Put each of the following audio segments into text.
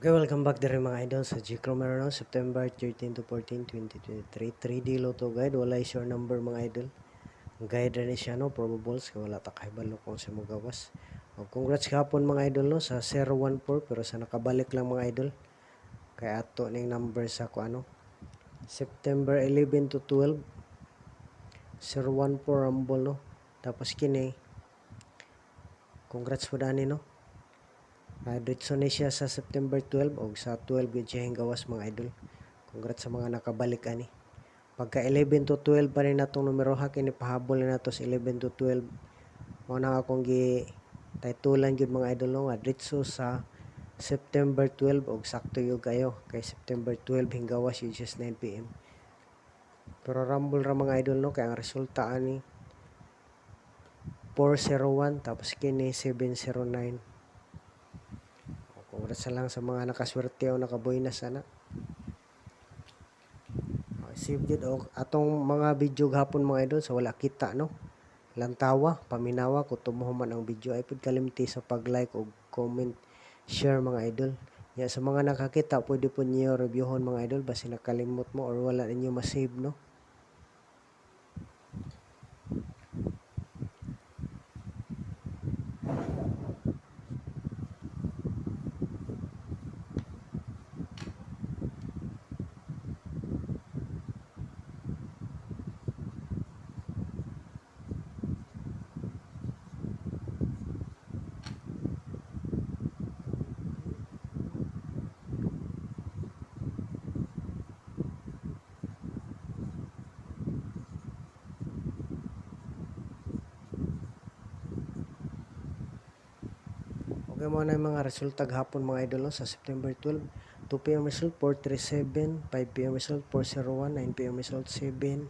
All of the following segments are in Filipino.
Okay, welcome back diri mga idol sa G Cromero, September 13 to 14, 2023. 3D Lotto Guide, wala sure number mga idol. Guide rin siya no, probables, kaya wala ta kahibalo kung sa magawas. Congrats kahapon mga idol no, sa 014, pero sa nakabalik lang mga idol. Kaya ato ning number sa ano, September 11 to 12, 014 Rumble no. Tapos kini, congrats po dani no. Diretso ni siya sa September 12 o sa 12 yun siya gawas mga idol. Congrats sa mga nakabalik ani. Pagka 11 to 12 pa rin natong numero ha, kini pahabol na nato sa 11 to 12. Mo na akong gi titulan gyud mga idol no, diretso sa September 12 og sakto yung kayo kay September 12 hinggawas yun just 9 PM. Pero rumble ra mga idol no, kay ang resulta ani 401 tapos kini 709. Congrats lang sa mga nakaswerte o nakaboy na sana. Save gid og atong mga video gahapon mga idol sa wala kita no. Lantawa, paminawa kung tumuho man ang video ay pud kalimti sa pag-like o comment, share mga idol. Ya sa mga nakakita pwede po niyo reviewon mga idol basi nakalimot mo or wala ninyo ma-save no. Okay mo na yung mga resulta gahapon mga idol no, sa September 12. 2 PM result 437, 5 PM result 401, 9 PM result 709.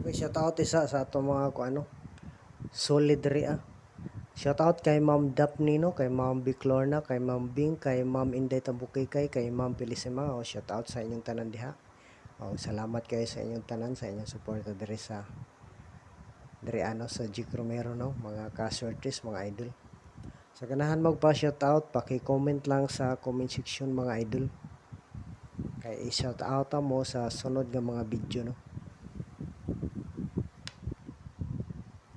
Okay, shout out isa sa ato mga ano, solid ri ah. Shout out kay Ma'am Daphne no, kay Ma'am Biclorna, kay Ma'am Bing, kay Ma'am Inday Tambukikay, kay Ma'am Felicima. O shout out sa inyong tanan diha. O salamat kayo sa inyong tanan sa inyong suporta diri sa ano sa G Romero no, mga ka-shorties, mga idol. Sa ganahan magpa shout out, paki-comment lang sa comment section mga idol. Kay i-shout out mo sa sunod nga mga video no.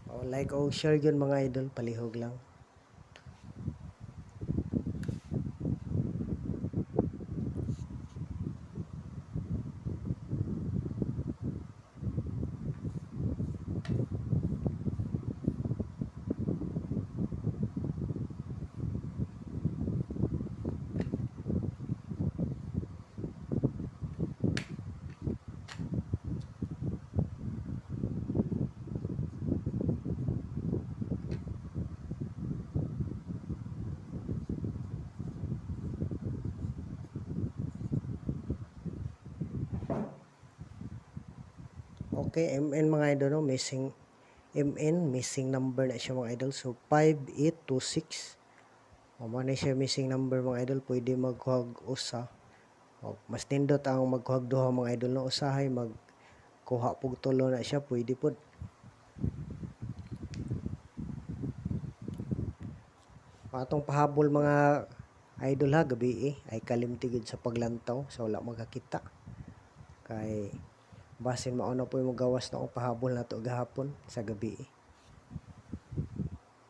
O like o share yun mga idol, palihog lang. Okay, MN mga idol no, missing MN, missing number na siya mga idol. So 5826. O mo na siya missing number mga idol, pwede maghuwag usa. O, mas nindot ang maghuwag duha mga idol no, usahay magkuha pug tulo na siya, pwede pod. Atong pahabol mga idol ha, gabi ay kalimtigid sa paglantaw sa wala magkakita. Kay Basin mauna po yung gawas na akong pahabol na to gahapon sa gabi.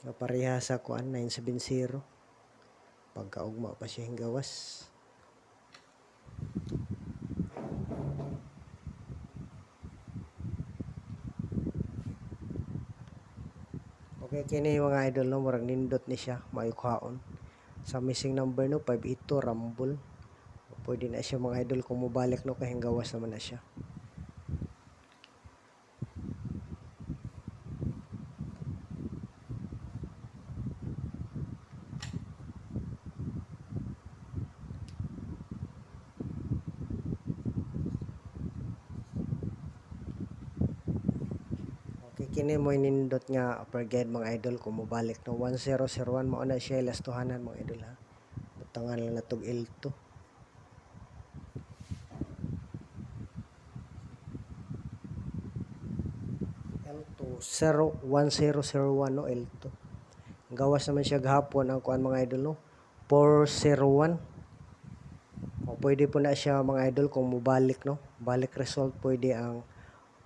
So, pareha sa kuan 970. Pagkaugma pa siya yung gawas. Okay, kini mga idol no, murag nindot ni siya, mayukhaon. Sa missing number no, 582 Rumble. Pwede na siya mga idol kung mobalik no, kahing gawas naman na siya. Okay, kini mo nindot nga upper guide mga idol kung mobalik no, 1001 mo na siya ilastuhanan mga idol ha. Butangan lang na tog L2. L2 1001 no, L2. Gawas naman siya gahapon ang kuan mga idol no, 401. O pwede po na siya mga idol kung mobalik no. Balik result pwede ang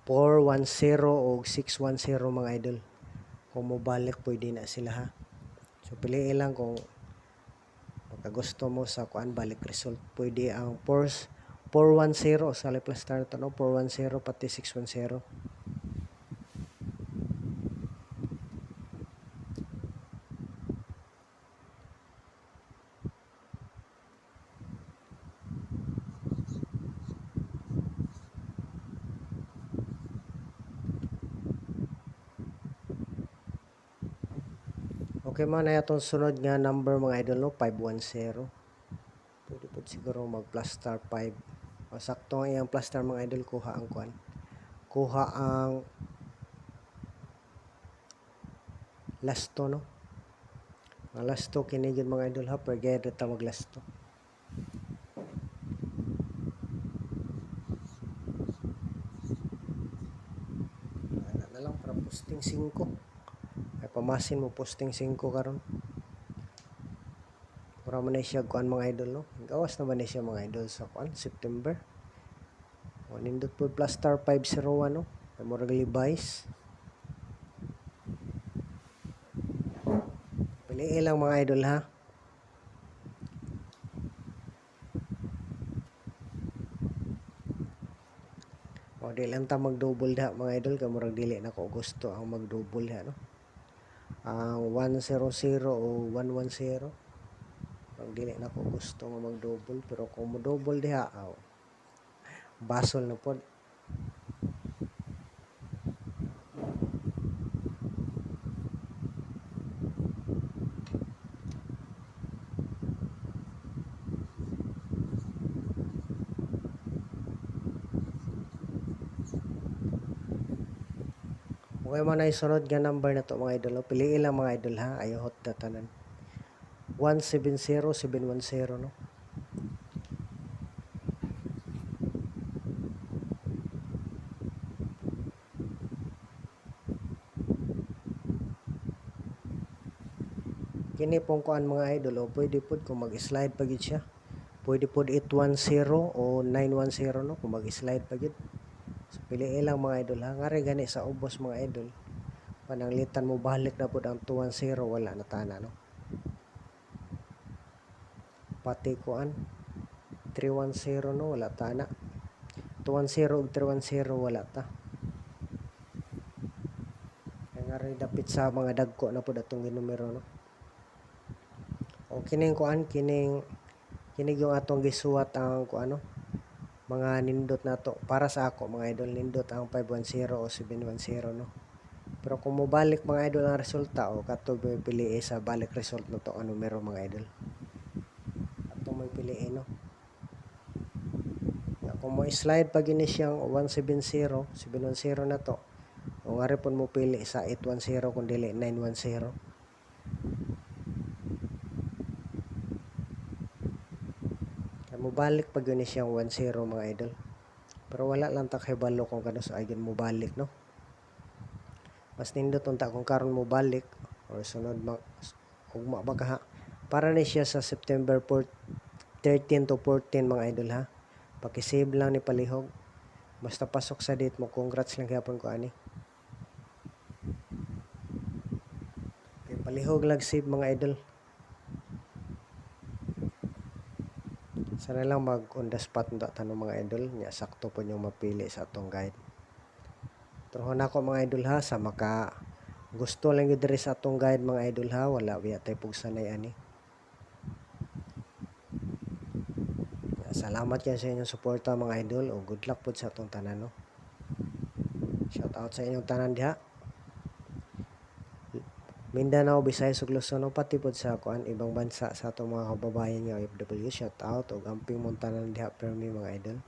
410 o 610 mga idol. Kung mobalik pwede na sila ha. So piliin lang kung gusto mo sa kuan balik result. Pwede ang 410 sa plus star to no, 410 pati 610. Okay man na itong sunod nga number mga idol no, 510. Pwede po siguro mag plus star 5. O sakto ang iyang plus star mga idol, kuha ang kuan. Kuha ang lasto no. Ang lasto kini gyud mga idol ha, per guide ta mag lasto. Ana na lang para posting 5. Ay pamasin mo posting 5 karon. Para man na siya kuan mga idol no. Gawas naman na siya mga idol sa kuan September. O nindot po plus star 501 no. Ay murag Levi's. Piliin lang mga idol ha. O di lang ta mag-double ha mga idol, kay murag dili na ko gusto ang mag-double ha no. Ang 100 o 110. Pag dili na ko gusto nga mag-double, pero kung mo-double diha, basol na pod. Okay man na isunod nga number na to mga idol. Piliin lang mga idol ha. Ayaw hot na tanan. 170, 710 no. Kini pong kuan mga idol, pwede pod kung mag-slide pa gid siya. Pwede pod 810 o 910 no, kung mag-slide pa gid. So piliin lang mga idol ha. Ngari gani sa ubos mga idol. Pananglitan mo balik na pod ang 210, wala na tana no. Pati kuan 310 no, wala tana. 210 ug 310 wala ta. Kaya nga rin dapit sa mga dagko na po datong numero no. O kining kuan, kining yung atong gisuwat ang kuano, mga nindot na to. Para sa ako mga idol, nindot ang 510 o 710 no. Pero kung mobalik mga idol ang resulta, o kato may piliin sa balik result na to ang numero mga idol. Ato may piliin no. Kung mo slide pag ini siyang 170, 710 na to, o nga rin po mo pili sa 810 kung dili 910. Kaya mo balik pag yun siyang 10 mga idol. Pero wala lang ta kay balo kung kano sa ayun mo balik no. Mas nindot unta kung karon mo balik or sunod ugma ba ka ha. Para ni siya sa September 13 to 14 mga idol ha. Paki-save lang ni palihog. Basta pasok sa date mo, congrats lang gyapon ko ani. Kay palihog lang save mga idol. Sana lang mag on the spot nda tanong mga idol, nya sakto po yung mapili sa atong guide. Turhon ako mga idol ha, sa maka gusto lang yun diri sa atong guide mga idol ha, wala biya tay pug sanay ani. Salamat kayo sa inyong suporta mga idol, o good luck po sa atong tanan no. Shout out sa inyong tanan diha. Mindanao, Visayas ug Luzon o pati pod sa kuan ibang bansa sa atong mga kababayan nga OFW, shout out og amping mong tanan diha permi mga idol.